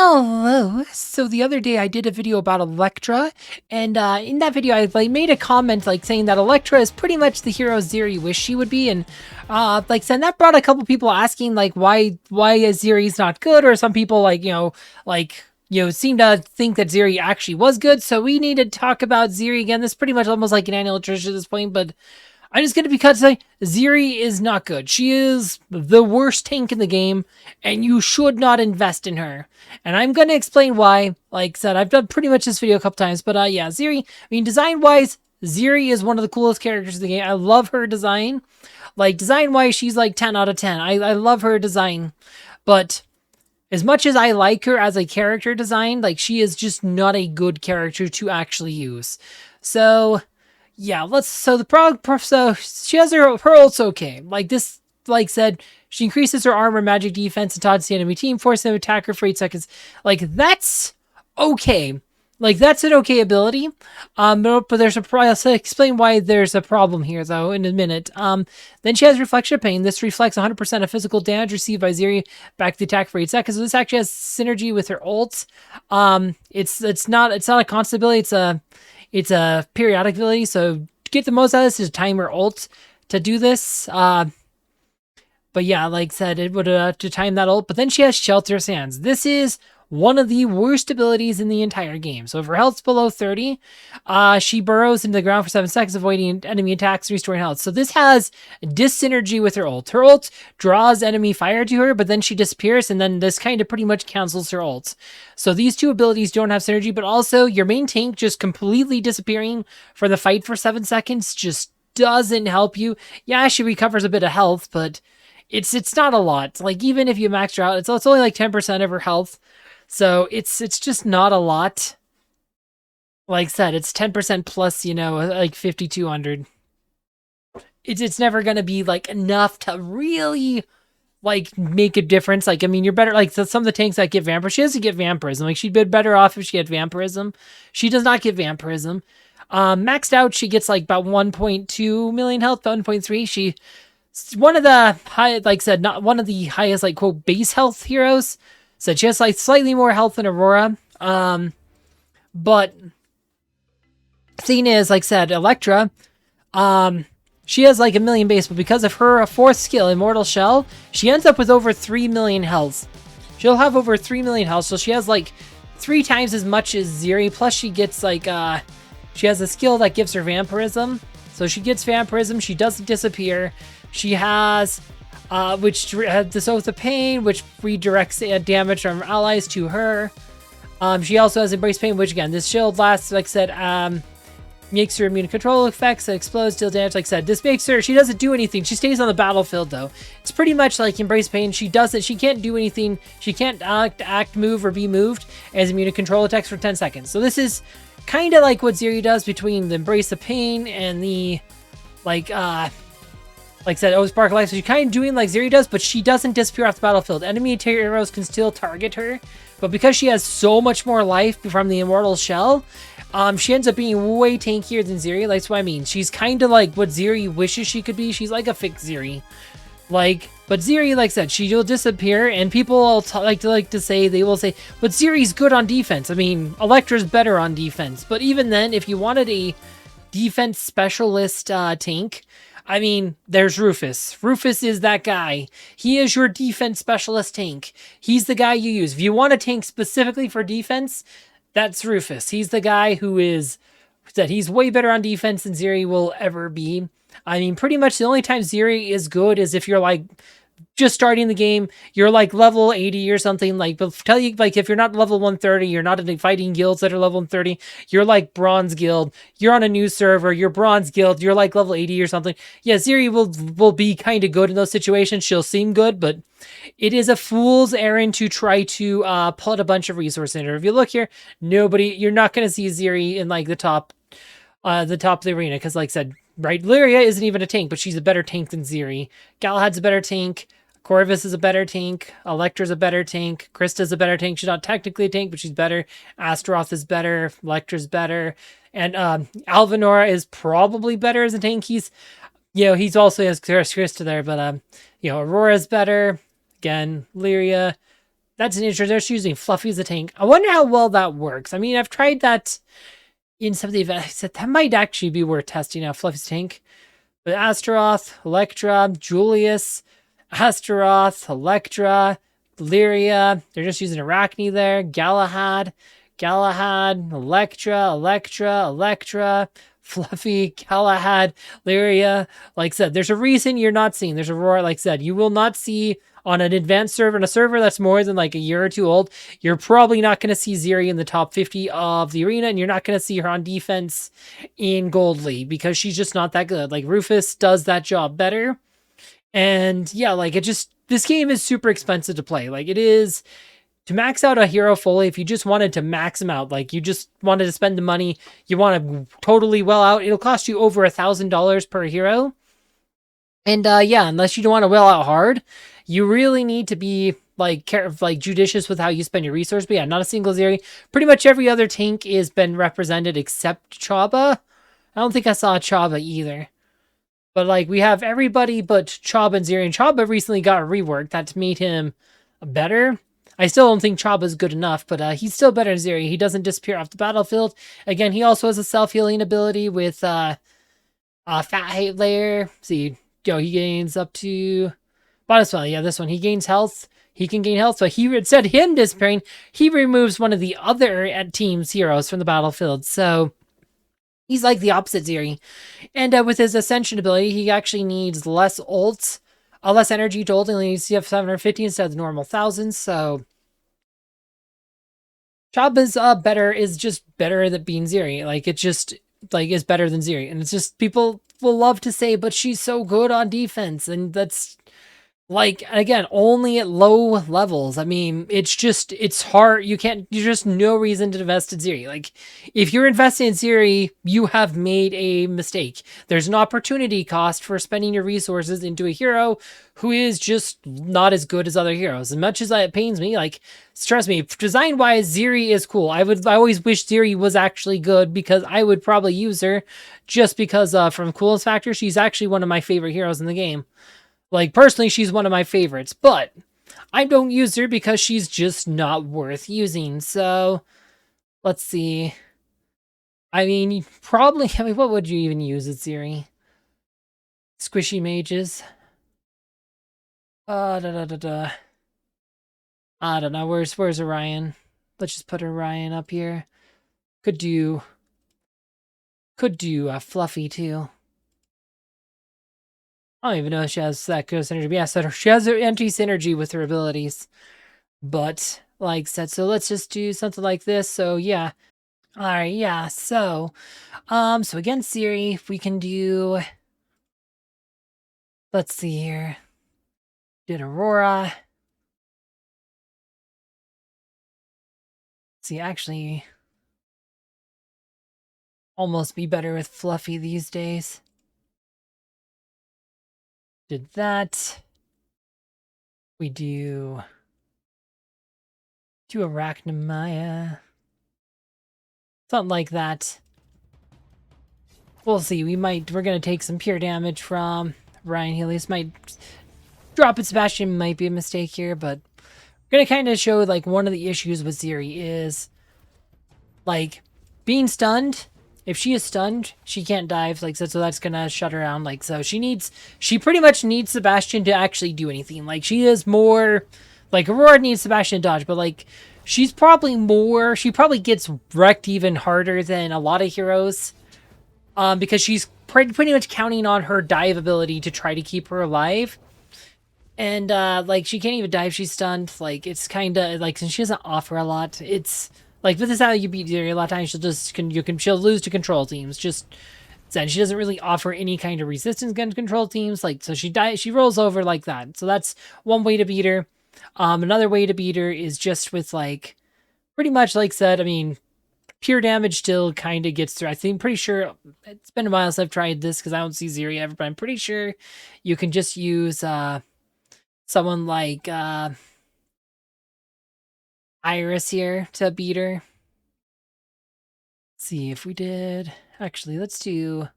Hello. So the other day I did a video about Electra, and in that video I made a comment saying that Electra is pretty much the hero Ziri wished she would be, and and that brought a couple people asking why Ziri's not good, or some people seem to think that Ziri actually was good. So we need to talk about Ziri again. This is pretty much almost like an annual tradition at this point, but I'm just going to say Ziri is not good. She is the worst tank in the game, and you should not invest in her. And I'm going to explain why. Like I said, I've done pretty much this video a couple times, but yeah, Ziri, design-wise, Ziri is one of the coolest characters in the game. I love her design. Design-wise, she's 10 out of 10. I love her design. But as much as I like her as a character design, she is just not a good character to actually use. So yeah, so she has her ult's okay. Said, she increases her armor, magic defense, and taunts the enemy team, forcing them to attack her for 8 seconds. That's okay. That's an okay ability. But there's I'll explain why there's a problem here, though, in a minute. Then she has Reflection of Pain. This reflects 100% of physical damage received by Ziri back to the attack for 8 seconds. So this actually has synergy with her ult. It's not a constant ability. It's a periodic ability, so to get the most out of this is time her ult to do this. But yeah, like I said, it would to time that ult. But then she has Shelter Sands. This is one of the worst abilities in the entire game. So if her health's below 30, she burrows into the ground for 7 seconds, avoiding enemy attacks and restoring health. So this has dyssynergy with her ult. Her ult draws enemy fire to her, but then she disappears, and then this kind of pretty much cancels her ult. So these two abilities don't have synergy, but also your main tank just completely disappearing for the fight for 7 seconds just doesn't help you. Yeah, she recovers a bit of health, but it's not a lot. Even if you max her out, it's only 10% of her health. So it's just not a lot. Like I said, it's 10% plus, 5,200. It's never gonna be enough to really make a difference. You're better some of the tanks that get vampirism. She doesn't get vampirism. She'd be better off if she had vampirism. She does not get vampirism. Maxed out, she gets about 1.2 million health, 1.3. She's one of the high, said, not one of the highest quote base health heroes. So she has slightly more health than Aurora. But thing is, said, Electra, she has a million base, but because of her fourth skill, Immortal Shell, she ends up with over 3 million health. She'll have over 3 million health, so she has 3 times as much as Ziri, plus she gets she has a skill that gives her vampirism. So she gets vampirism, she doesn't disappear. She has which the Oath of Pain, which redirects damage from allies to her. She also has Embrace Pain, which again, this shield lasts, like I said, makes her immune to control effects that explodes, deal damage. Like I said, this makes her, she doesn't do anything. She stays on the battlefield though. It's pretty much like Embrace Pain. She can't do anything. She can't act, move, or be moved as immune to control attacks for 10 seconds. So this is kind of like what Ziri does between the Embrace of Pain and the, like I said, oh, Spark of Life. So she's kind of doing like Ziri does, but she doesn't disappear off the battlefield. Enemy heroes can still target her, but because she has so much more life from the Immortal Shell, she ends up being way tankier than Ziri. That's what I mean. She's kind of like what Ziri wishes she could be. She's like a fake Ziri. But Ziri, like I said, she will disappear, and people will like to say, they will say, but Ziri's good on defense. I mean, Electra's better on defense. But even then, if you wanted a defense specialist tank, I mean, there's Rufus. Rufus is that guy. He is your defense specialist tank. He's the guy you use. If you want a tank specifically for defense, that's Rufus. He's the guy who is, that he's way better on defense than Ziri will ever be. I mean, pretty much the only time Ziri is good is if you're just starting the game, you're level 80 or something. But tell you, if you're not level 130, you're not in fighting guilds that are level 130, you're bronze guild, you're on a new server, you're bronze guild, you're level 80 or something. Yeah, Ziri will be kind of good in those situations. She'll seem good, but it is a fool's errand to try to put a bunch of resources in her. If you look here, you're not going to see Ziri in the top of the arena, because like I said, right, Lyria isn't even a tank, but she's a better tank than Ziri. Galahad's a better tank. Corvus is a better tank. Electra's a better tank. Krista's a better tank. She's not technically a tank, but she's better. Astaroth is better. Electra's better. And Alvinora is probably better as a tank. He's also has Krista there, but Aurora's better. Again, Lyria, That's an interesting. They're just using Fluffy as a tank. I wonder how well that works. I mean, I've tried that in some of the events. I said that might actually be worth testing out Fluffy's tank. But Astaroth, Electra, Julius, Astaroth, Electra, Lyria. They're just using Arachne there. Galahad, Electra, Fluffy, Galahad, Lyria. Like I said, there's a reason you're not seeing. There's Aurora, like I said, you will not see on an advanced server, on a server that's more than like a year or two old, you're probably not going to see Ziri in the top 50 of the arena, and you're not going to see her on defense in Gold League because she's just not that good. Like Rufus does that job better. And yeah, like this game is super expensive to play. Like it is to max out a hero fully. If you just wanted to max him out, like you just wanted to spend the money, you want to totally well out, it'll cost you over $1,000 per hero. And yeah, unless you don't want to well out hard, you really need to be like judicious with how you spend your resource. But yeah, not a single Ziri. Pretty much every other tank has been represented except Chaba. I don't think I saw Chaba either. But like we have everybody but Chaba and Ziri. And Chaba recently got a rework that's made him better. I still don't think Chaba's good enough, but he's still better than Ziri. He doesn't disappear off the battlefield. Again, he also has a self-healing ability with Fat Hate Layer. See, he gains up to bonus value. Yeah, this one. He gains health. He can gain health. So instead of him disappearing, he removes one of the other team's heroes from the battlefield. So he's like the opposite Ziri. And with his Ascension ability, he actually needs less ults, less energy to ult. He needs to have 750 instead of the normal 1,000. So Chaba's is just better than being Ziri. Like it just is better than Ziri. And it's just people will love to say, but she's so good on defense. And that's like, again, only at low levels. I mean, it's hard. There's just no reason to invest in Ziri. Like, if you're investing in Ziri, you have made a mistake. There's an opportunity cost for spending your resources into a hero who is just not as good as other heroes. As much as it pains me, like, trust me, design-wise, Ziri is cool. I always wish Ziri was actually good because I would probably use her just because from coolest factor, she's actually one of my favorite heroes in the game. Like, personally, she's one of my favorites, but I don't use her because she's just not worth using. So, let's see. I mean, what would you even use at Ziri? Squishy mages. I don't know. Where's Orion? Let's just put Orion up here. Could do Fluffy too. I don't even know if she has that good synergy. But yeah, so she has her anti-synergy with her abilities. But, like I said, so let's just do something like this. So, yeah. Alright, yeah, so again, Ziri, if we can do, let's see here. Did Aurora. See, actually, almost be better with Fluffy these days. Did that. We do Arachnemia. Something like that. We'll see. We're gonna take some pure damage from Ryan Helios. Might drop it. Sebastian might be a mistake here, but we're gonna kind of show like one of the issues with Ziri is like being stunned. If she is stunned, she can't dive, like so that's gonna shut her down. Like so she pretty much needs Sebastian to actually do anything. Like she is more like Aurora needs Sebastian to dodge, but like she probably gets wrecked even harder than a lot of heroes. Because she's pretty much counting on her dive ability to try to keep her alive. And like she can't even dive, she's stunned. Like it's kinda like since she doesn't offer a lot, it's like this is how you beat Ziri. A lot of times she'll lose to control teams. Just said she doesn't really offer any kind of resistance against control teams. Like so she rolls over like that. So that's one way to beat her. Another way to beat her is just with like pretty much like said, I mean, pure damage still kind of gets through. Pretty sure it's been a while since I've tried this because I don't see Ziri ever, but I'm pretty sure you can just use someone like Iris here to beat her. Let's see if we did. Actually, let's do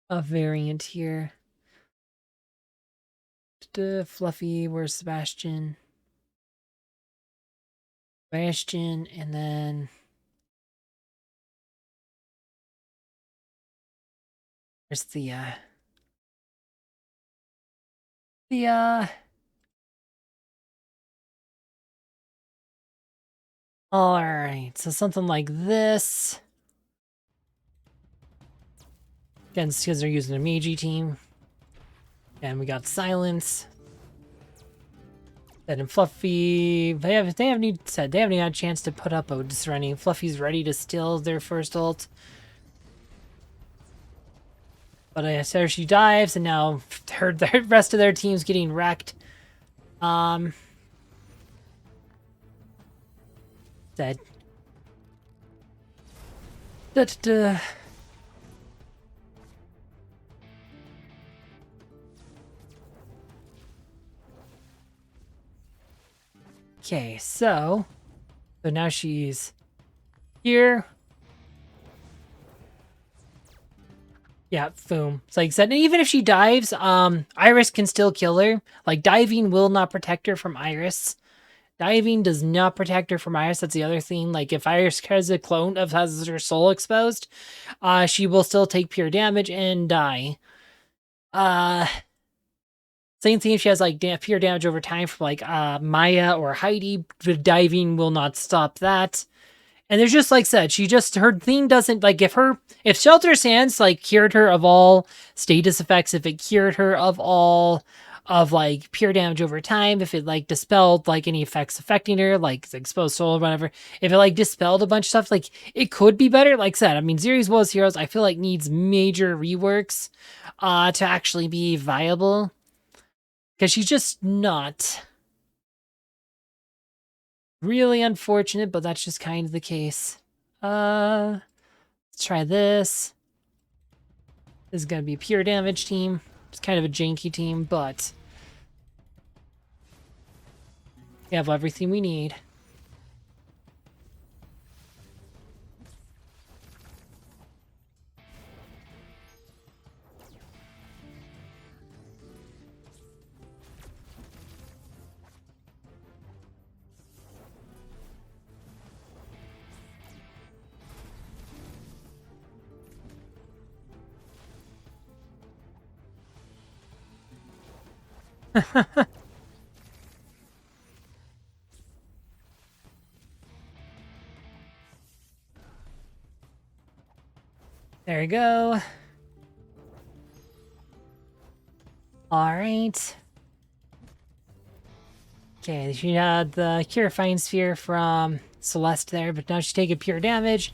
a variant here. Fluffy, where's Sebastian? Bastion, and then there's the all right, so something like this. Again, because they're using a Meiji team. And we got Silence. That and Fluffy. They haven't even had a chance to put up a Serenity. Fluffy's ready to steal their first ult. But so she dives, and now the rest of their team's getting wrecked. Dead. Da-da-da. Okay, so now she's here. Yeah, boom. So like I said, even if she dives, Iris can still kill her. Like, diving will not protect her from Iris. Diving does not protect her from Iris. That's the other thing. Like, if Iris has a clone of has her soul exposed, she will still take pure damage and die. Same thing if she has like pure damage over time from like Maya or Heidi. The diving will not stop that. And there's just, like I said, her thing doesn't, like, if Shelter's Hands, like, cured her of all status effects, if it cured her of all of, like, pure damage over time, if it, like, dispelled, like, any effects affecting her, like, exposed soul or whatever, if it, like, dispelled a bunch of stuff, like, it could be better. Like I said, I mean, Ziri's Will as Heroes, I feel like needs major reworks to actually be viable. Because she's just not. Really unfortunate, but that's just kind of the case. Let's try this. This is going to be a pure damage team. It's kind of a janky team, but we have everything we need. There we go. All right. Okay, she had the Purifying Sphere from Celeste there, but now she's taking pure damage.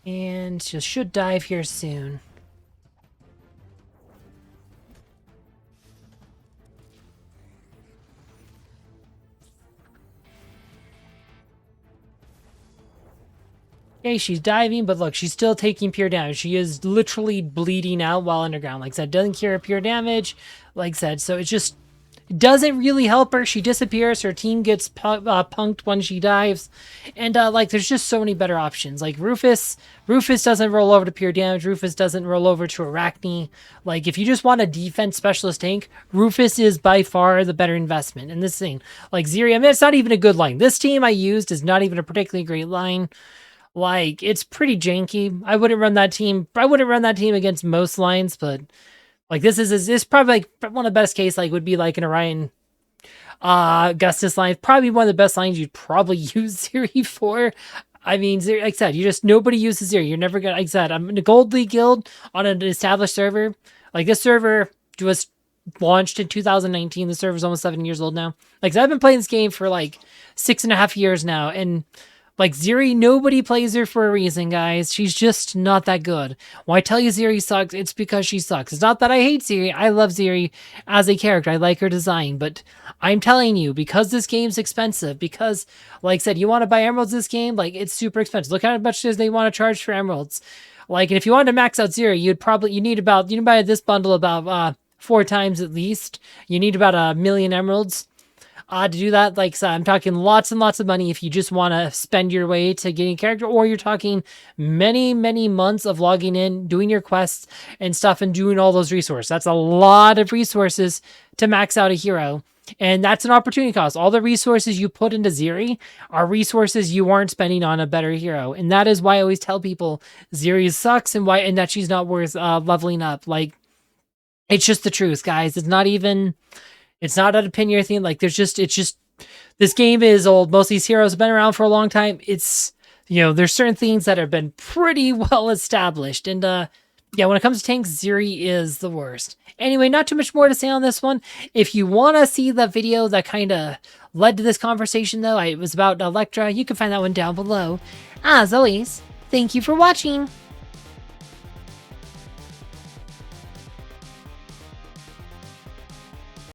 And she should dive here soon. Okay, she's diving, but look, she's still taking pure damage. She is literally bleeding out while underground. Like I said, doesn't cure pure damage. Like I said, so it just doesn't really help her. She disappears. Her team gets punked when she dives. And, like, there's just so many better options. Like, Rufus doesn't roll over to pure damage. Rufus doesn't roll over to Arachne. Like, if you just want a defense specialist tank, Rufus is by far the better investment in this thing. Like, Ziri, I mean, it's not even a good line. This team I used is not even a particularly great line. Like, it's pretty janky. I wouldn't run that team against most lines, but like this is probably like one of the best case, like would be like an Orion Augustus line. Probably one of the best lines you'd probably use Ziri for. I mean, Ziri, like I said, nobody uses Ziri. You're never gonna, like I said, I'm in a Gold League guild on an established server. Like, this server was launched in 2019. The server's almost 7 years old now. Like, so I've been playing this game for like 6.5 years now, and like, Ziri, nobody plays her for a reason, guys. She's just not that good. When I tell you Ziri sucks, it's because she sucks. It's not that I hate Ziri. I love Ziri as a character. I like her design. But I'm telling you, because this game's expensive, because, like I said, you want to buy emeralds this game, like, it's super expensive. Look how much they want to charge for emeralds. Like, and if you wanted to max out Ziri, you need to buy this bundle about 4 times at least. You need about 1 million emeralds. To do that, like, so I'm talking lots and lots of money if you just want to spend your way to getting a character, or you're talking many, many months of logging in, doing your quests and stuff, and doing all those resources. That's a lot of resources to max out a hero. And that's an opportunity cost. All the resources you put into Ziri are resources you aren't spending on a better hero. And that is why I always tell people Ziri sucks and that she's not worth leveling up. Like, it's just the truth, guys. It's not an opinion or anything. Like, this game is old. Most of these heroes have been around for a long time. There's certain things that have been pretty well established. And, yeah, when it comes to tanks, Ziri is the worst. Anyway, not too much more to say on this one. If you want to see the video that kind of led to this conversation, though, it was about Electra, you can find that one down below. As always, thank you for watching.